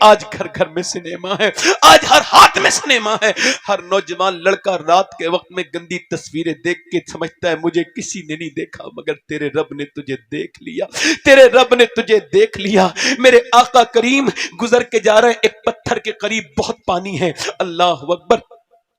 आज घर घर में सिनेमा है, आज हर हाथ में सिनेमा है। हर नौजवान लड़का रात के वक्त में गंदी तस्वीरें देख के समझता है मुझे किसी ने नहीं देखा, मगर तेरे रब ने तुझे देख लिया, तेरे रब ने तुझे देख लिया। मेरे आका करीम गुजर के जा रहे हैं, एक पत्थर के करीब बहुत पानी है, अल्लाह अकबर।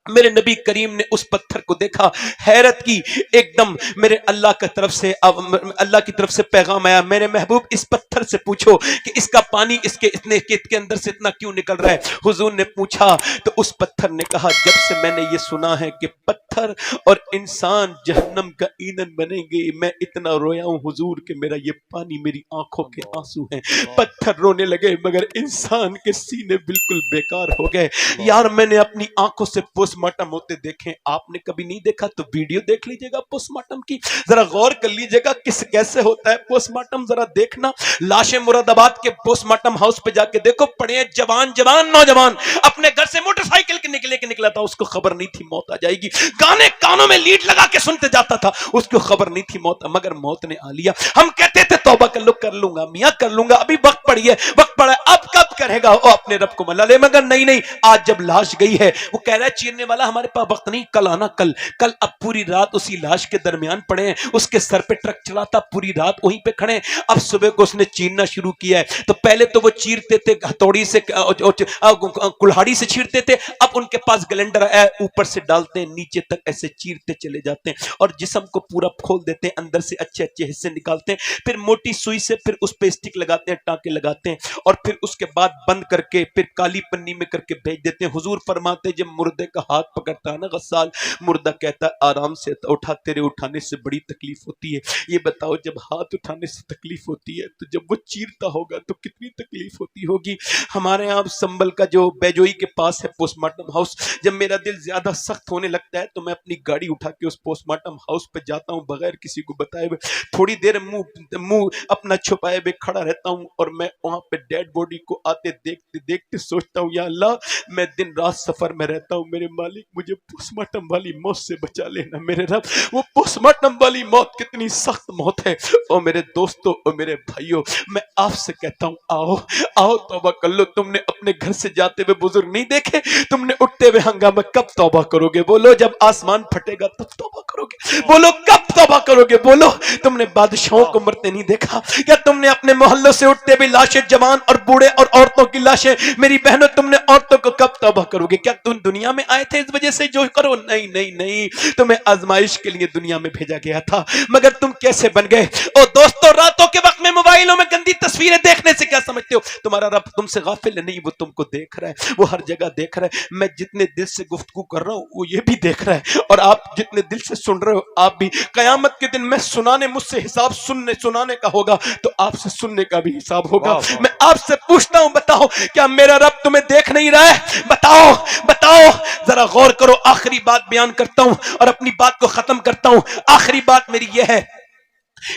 मेरे नबी करीम ने उस पत्थर को देखा, हैरत की एकदम। मेरे अल्लाह की तरफ से पैगाम आया, मेरे महबूब इस पत्थर से पूछो कि इसका पानी इसके अंदर से इतना क्यों निकल रहा है। हुजूर ने पूछा तो उस पत्थर ने कहा, जब से मैंने ये सुना है कि पत्थर और इंसान जहन्नम का ईंधन बनेंगे, मैं इतना रोया हूं हुजूर कि मेरा ये पानी मेरी आंखों के आंसू हैं। पत्थर रोने लगे मगर इंसान के सीने बिल्कुल बेकार हो गए। यार मैंने अपनी आंखों से पोस्टमार्टम होते देखे, आपने कभी नहीं देखा तो वीडियो देख लीजिएगा पोस्टमार्टम की, जरा गौर कर लीजिएगा कैसे होता है पोस्टमार्टम, जरा देखना। लाशें मुरादाबाद के पोस्टमार्टम हाउस पे जाके देखो, पड़े जवान नौजवान अपने घर से मोटरसाइकिल के निकला था, उसको खबर नहीं थी मौत आ जाएगी, गाने कानों में लीड लगा के सुनते जाता था, उसको खबर नहीं थी मौत, मगर मौत ने आ लिया। हम कहते थे तौबा कर लूंगा मियां, कर लूंगा, अभी वक्त पड़ी है, वक्त पड़ा है, अब कब करेगा वो अपने रब को मना ले, मगर नहीं, आज जब लाश गई है, वो कह रहा है चीरने वाला हमारे पास वक्त नहीं, कल आना, कल। अब पूरी रात उसी लाश के दरमियान पड़े हैं, उसके सर पे ट्रक चला था, पूरी रात वहीं पे खड़े। अब सुबह को उसने चीरना शुरू किया है, तो पहले तो वो चीरते थे हथौड़ी से, कुल्हाड़ी से चीरते थे, अब उनके पास ग्लेंडर है, ऊपर से डालते हैं नीचे तक, ऐसे चीरते चले जाते हैं और जिस्म को पूरा खोल देते हैं, अंदर से अच्छे हिस्से निकालते हैं, फिर मोटी सुई से फिर उस पे स्टिक लगाते हैं, टांके लगाते हैं और फिर उसके बाद बंद करके फिर काली पन्नी में करके भेज देते हैं। हुजूर फरमाते जब मुर्दे का हाथ पकड़ता है ना गस्साल, मुर्दा कहता है आराम से उठा, तेरे उठाने से बड़ी तकलीफ होती है। ये बताओ जब हाथ उठाने से तकलीफ होती है तो जब वो चीरता होगा तो कितनी तकलीफ होती होगी। हमारे यहाँ संभल का जो बैजोई के पास है पोस्टमार्टम हाउस, जब मेरा दिल ज्यादा सख्त होने लगता है तो मैं अपनी गाड़ी उठा के उस पोस्टमार्टम हाउस पे जाता हूँ, बगैर किसी को बताए हुए, थोड़ी देर मुंह अपना छुपाए हुए खड़ा रहता हूँ और मैं वहां पे डेड बॉडी को आते देखते देखते सोचता हूँ, या अल्लाह मैं दिन रात सफर में रहता हूँ, मेरे मालिक मुझे पोस्टमार्टम वाली मौत से बचा लेना मेरे रब। वो पोस्टमार्टम वाली मौत कितनी सख्त मौत है। और मेरे दोस्तों और मेरे भाइयों, मैं आपसे कहता हूँ आओ आओ तौबा कर लो। तुमने अपने घर से जाते हुए बुजुर्ग नहीं देखे, तुमने उठते हुए हंगामा, कब तौबा करोगे? बोलो जब आसमान फटेगा तब तौबा करोगे? बोलो कब तौबा करोगे? बोलो तुमने बादशाहों को मरते नहीं देखा क्या? तुमने अपने मोहल्लों से उठते हुए लाशें, जवान और बूढ़े और औरतों की लाशें, मेरी बहनों तुमने औरतों को कब तौबा करोगे? क्या तुम दुनिया में आए थे इस वजह से जो करो? नहीं नहीं नहीं, तुम्हें आजमाइश के लिए दुनिया में भेजा गया था, मगर तुम कैसे बन गए? ओ दोस्तों, रातों के वक्त में मोबाइलों में गंदी तस्वीरें देखने से क्या समझते हो? तुम्हारा रब तुमसे गाफिल नहीं, वो तुमको देख रहा है, वो हर जगह देख रहा है। मैं जितने दिल से गुफ्तगू कर रहा हूं वो ये भी देख रहा है, और आप जितने दिल से सुन रहे हो आप भी। कयामत के दिन मैं मुझसे हिसाब सुनाने का होगा तो आपसे सुनने का भी हिसाब होगा। मैं आपसे पूछता हूं, बताओ क्या मेरा रब तुम्हें देख नहीं रहा है? बताओ बताओ, जरा गौर करो। आखिरी बात बयान करता हूं और अपनी बात को खत्म करता हूं। आखिरी बात मेरी यह है,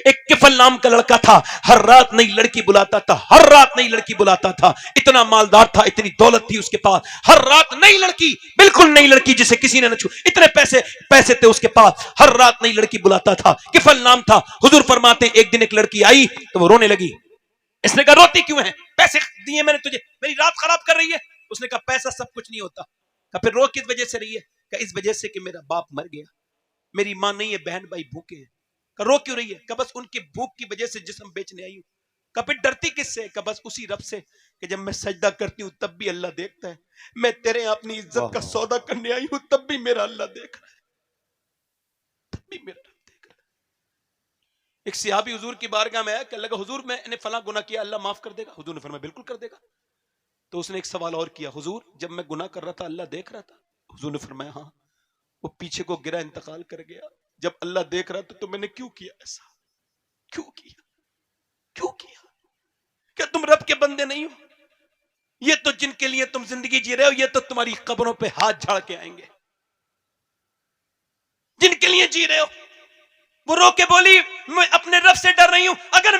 एक किफल नाम का लड़का था, हर रात नई लड़की बुलाता था, हर रात नई लड़की बुलाता था। इतना मालदार था, इतनी दौलत थी उसके पास, हर रात नई लड़की, बिल्कुल नई लड़की जिसे किसी ने न छू, इतने पैसे थे उसके पास, हर रात नई लड़की बुलाता था। किफल नाम था। हुजूर फरमाते एक दिन एक लड़की आई तो वो रोने लगी। इसने कहा रोती क्यों है? पैसे दिए मैंने तुझे, मेरी रात खराब कर रही है। उसने कहा पैसा सब कुछ नहीं होता। कहा फिर रो किस वजह से रही है? कहा इस वजह से कि मेरा बाप मर गया, मेरी मां नहीं है, बहन भाई भूखे हैं। रो क्यों रही है? कि बस उनकी भूख की वजह से जिस्म बेचने आई हूं। कभी डरती किससे? कि बस उसी रब से कि जब मैं सजदा करती हूं तब भी अल्लाह देखता है, मैं तेरे अपनी इज्जत का सौदा करने आई हूं तब भी मेरा अल्लाह देख रहा है, तब भी मेरा रब देख रहा है। एक सहाबी हुजूर की बारगाह में आया, कहने लगा हुजूर मैंने फला गुनाह किया, अल्लाह माफ कर देगा? हुजूर ने फरमाया बिल्कुल कर देगा। तो उसने एक सवाल और किया, हुजूर जब मैं गुनाह कर रहा था अल्लाह देख रहा था? हुजूर ने फरमाया हाँ। वो पीछे को गिरा, इंतकाल कर गया। जब अल्लाह देख रहा था तो मैंने क्यों किया ऐसा? क्यों किया? क्यों किया? क्या तुम रब के बंदे नहीं हो? ये तो जिनके लिए तुम जिंदगी जी रहे हो, ये तो तुम्हारी कब्रों पे हाथ झाड़ के आएंगे। जिनके लिए जी रहे हो वो रो के बोली मैं अपने रब से डर रही हूं, अगर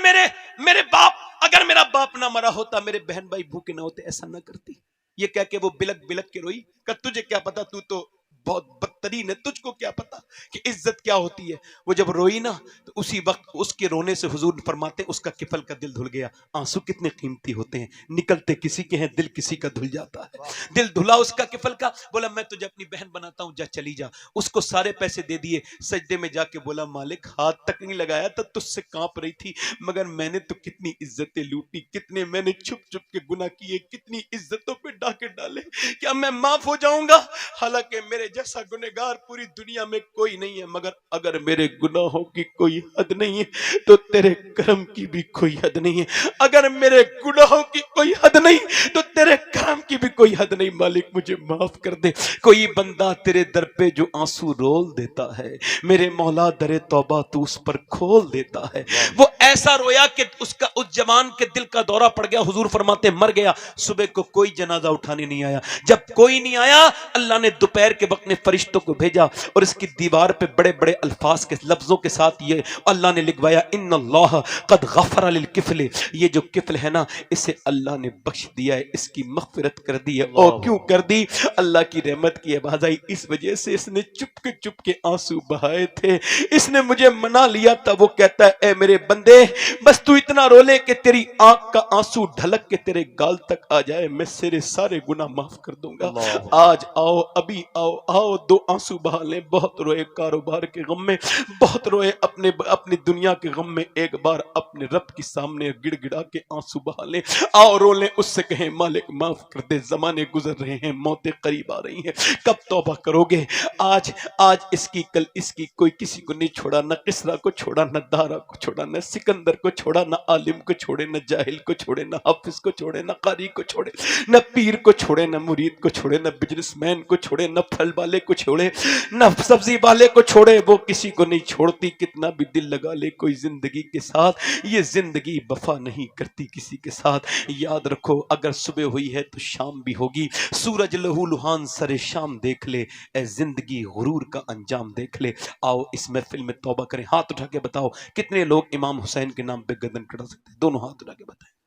मेरा बाप ना मरा होता, मेरे बहन भाई भूखे ना होते, ऐसा ना करती। ये कह के वो बिलक बिलक के रोई। तुझे क्या पता, तू तो बहुत बदतरीन है, तुझको क्या पता कि इज्जत क्या होती है। वो जब रोई ना तो उसी वक्त उसके रोने से हुजूर फरमाते उसका किफल का दिल धुल गया। आंसू कितने कीमती होते हैं, निकलते किसी के हैं, दिल किसी का धुल जाता है। दिल धुला उसका किफल का, बोला मैं तुझे अपनी बहन बनाता हूं, जा चली जा। उसको सारे पैसे दे दिए, सजदे में जाके बोला मालिक हाथ तक नहीं लगाया था, तुझसे कांप रही थी, मगर मैंने तो कितनी इज्जतें लूटी, कितने मैंने छुप छुप के गुनाह किए, कितनी इज्जतों पे डाके डाले, क्या मैं माफ हो जाऊंगा? हालांकि मेरे जैसा गुनहगार पूरी दुनिया में कोई नहीं है, मगर अगर मेरे गुनाहों की कोई हद नहीं है तो तेरे करम की भी कोई हद नहीं है। अगर मेरे गुनाहों की कोई हद नहीं तो तेरे करम की भी कोई हद नहीं। मालिक मुझे माफ कर दे। कोई बंदा तेरे दर पे जो आंसू रोल देता है, मेरे मौला दरे तौबा तू उस पर खोल देता है। वो ऐसा रोया कि उसका उस जवान के दिल का दौरा पड़ गया। हुजूर फरमाते मर गया। सुबह को कोई जनाजा उठाने नहीं आया। जब कोई नहीं आया, अल्लाह ने दोपहर के वक्त में फरिश्तों को भेजा और इसकी दीवार पे बड़े बड़े अल्फाज के लफ्जों के साथ ये अल्लाह ने लिखवाया, इन्नल्लाह कद गफर लिल किफल। ये जो किफल है ना, इसे अल्लाह ने बख्श दिया है, इसकी मगफिरत कर दी है। और क्यों कर दी? अल्लाह की रहमत की आवाज आई, इस वजह से इसने चुप के आंसू बहाए थे। इसने मुझे मना लिया था। वो कहता है ए मेरे बंदे, बस तू इतना रो ले कि तेरी आंख का आंसू ढलक के तेरे गाल तक आ जाए, मैं तेरे सारे गुनाह माफ कर दूंगा। आज आओ, अभी आओ, आओ दो आंसू बहा ले। बहुत रोए कारोबार के गम में, बहुत रोए अपनी दुनिया के गम में, एक बार अपने रब के सामने गिड़गिड़ा के आंसू बहा ले। आओ रो ले, उससे कहें मालिक माफ कर दे, जमाने गुजर रहे हैं, मौतें करीब आ रही हैं, कब तौबा करोगे? आज आज इसकी, कल इसकी, कोई किसी को नहीं छोड़ा, न किसरा को छोड़ा, न दारा को छोड़ा, न सिकंदर को छोड़ा, न आलिम को छोड़े, न जाहिल को छोड़े, न हाफिज को छोड़े, न कारी को छोड़े, न पीर को छोड़े, न मुरीद को छोड़े, न बिजनेसमैन को छोड़े, न फल वाले को छोड़े, न सब्जी वाले को छोड़े। वो किसी को नहीं छोड़ती, कितना भी दिल लगा ले कोई जिंदगी के साथ, ये जिंदगी वफा नहीं करती किसी के साथ। याद रखो, अगर सुबह हुई है तो शाम भी होगी। सूरज लहू लुहान सरे शाम देख ले, ए जिंदगी गुरूर का अंजाम देख ले। आओ इस महफिल में तौबा करें। हाथ उठा के बताओ कितने लोग इमाम हुसैन के नाम पे गर्दन कटा सकते हैं? दोनों हाथ उठा के बताएं।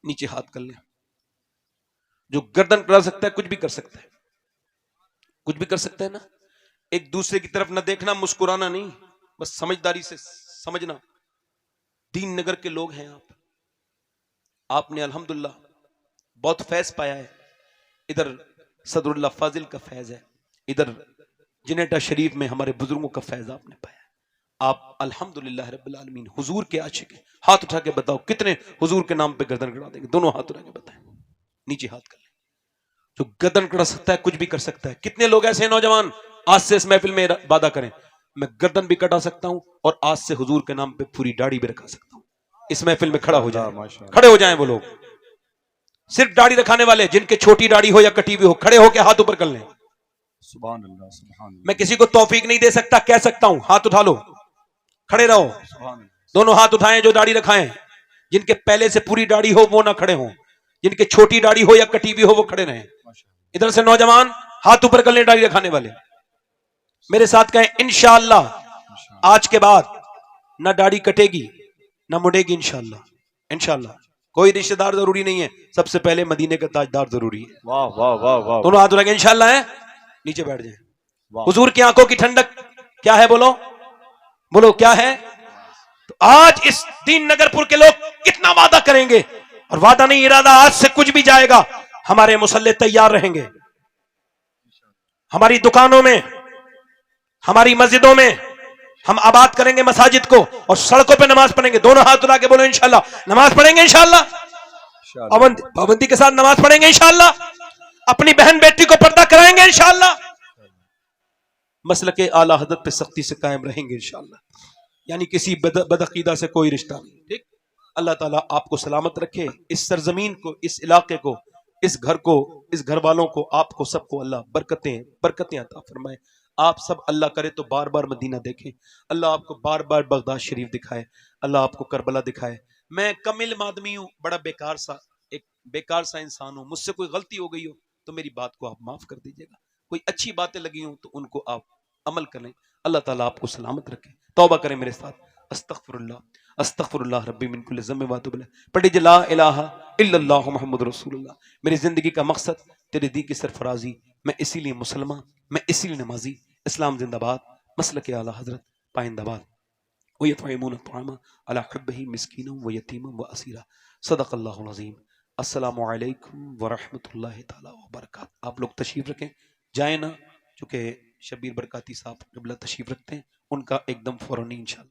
नीचे हाथ कर ले। जो गर्दन कटा सकता है कुछ भी कर सकता है, कुछ भी कर सकता है ना। एक दूसरे की तरफ ना देखना, मुस्कुराना नहीं, बस समझदारी से समझना। दीन नगर के लोग हैं आप, आपने अल्हम्दुलिल्लाह बहुत फैज पाया है। इधर सदरुल्लाह फाजिल का फैज है, इधर जिनेटा शरीफ में हमारे बुजुर्गों का फैज आपने पाया। आप अल्हम्दुलिल्लाह रब्बिल आलमीन हुजूर के आशिक हैं। हाथ उठा के बताओ कितने हुजूर के नाम पे गर्दन कटा देंगे? दोनों हाथ उठा के बताएं। नीचे हाथ कर ले। जो गर्दन कटा सकता है कुछ भी कर सकता है। कितने लोग ऐसे हैं नौजवान, आज से इस महफिल में वादा करें, मैं गर्दन भी कटा सकता हूं और आज से हुजूर के नाम पे पूरी दाढ़ी भी रखा सकता हूं। इस महफिल में खड़ा हो जाए, खड़े हो जाएं वो लोग, सिर्फ दाढ़ी रखाने वाले, जिनके छोटी दाढ़ी हो या कटी हुई हो, खड़े होकर हाथ ऊपर कर लें। सुभान अल्लाह, सुभान अल्लाह। मैं किसी को तौफीक नहीं दे सकता, कह सकता हूं, हाथ उठा लो, खड़े रहो। दोनों हाथ उठाएं जो दाढ़ी रखाएं। जिनके पहले से पूरी दाढ़ी हो वो ना खड़े हो, जिनके छोटी दाढ़ी हो या कटी हुई हो वो खड़े रहें। इधर से नौजवान हाथ ऊपर कर लें, दाढ़ी रखाने वाले मेरे साथ कहें इंशाअल्लाह आज के बाद ना दाढ़ी कटेगी ना मुड़ेगी। इंशाअल्लाह, इंशाअल्लाह। कोई रिश्तेदार जरूरी नहीं है, सबसे पहले मदीने का ताजदार जरूरी है। वाह वाह वाह वाह। दोनों हाथ उठाएंगे इंशाअल्लाह है। नीचे बैठ जाए। हुजूर की आंखों की ठंडक क्या है? बोलो बोलो क्या है? तो आज इस दीन नगरपुर के लोग कितना वादा करेंगे, और वादा नहीं इरादा, आज से कुछ भी जाएगा। हमारे मुसल्ले तैयार रहेंगे, हमारी दुकानों में, हमारी मस्जिदों में हम आबाद करेंगे मसाजिद को, और सड़कों पे नमाज पढ़ेंगे। दोनों हाथ उठा के बोलो इंशाअल्लाह नमाज पढ़ेंगे, इंशाअल्लाह पाबंदी के साथ नमाज पढ़ेंगे, इंशाअल्लाह अपनी बहन बेटी को पर्दा कराएंगे, इंशाअल्लाह मसलके आला हज़रत पे सख्ती से कायम रहेंगे, इंशाअल्लाह। यानी किसी बदअकीदा से कोई रिश्ता नहीं। ठीक, अल्लाह ताला आपको सलामत रखे, इस सरजमीन को, इस इलाके को, इस घर को, इस घर वालों को, आपको सबको अल्लाह बरकतें अता फरमाए। आप सब अल्लाह करे तो बार बार मदीना देखें, अल्लाह आपको बार बार बगदाद शरीफ दिखाए, अल्लाह आपको करबला दिखाए। मैं कमिल आदमी हूँ, बड़ा बेकार सा इंसान हूँ, मुझसे कोई गलती हो गई हो तो मेरी बात को आप माफ कर दीजिएगा। कोई अच्छी बातें लगी हो तो उनको आप अमल करें। अल्लाह ताला आपको सलामत रखे। तौबा करें मेरे साथ। अस्तगफिरुल्लाह अस्तगफिरुल्लाह रब्बी मिन कुल्लि ज़म्बिन व अतूबु इलैह। पढ़ ला इलाहा इल्लल्लाहु मुहम्मदुर रसूलुल्लाह। मेरी जिंदगी का मकसद तेरे दी की सरफराजी, मैं इसीलिए मुसलमान, मैं इसीलिए नमाजी। इस्लाम जिंदाबाद, मसलक आला हजरत पाइंदाबाद। वयतइमून अत्तआम अला हुब्बिही मिस्कीना व यतीमा व असीरा। सदक़ल्लाहुल अज़ीम। अस्सलामु अलैकुम व रहमतुल्लाहि तआला व बरकातहू। आप लोग तशरीफ रखें, जाए ना, चूँकि शबीर बरकाती साहब क़िबला तशरीफ रखते हैं, उनका एकदम फ़ौरन इंशाअल्लाह।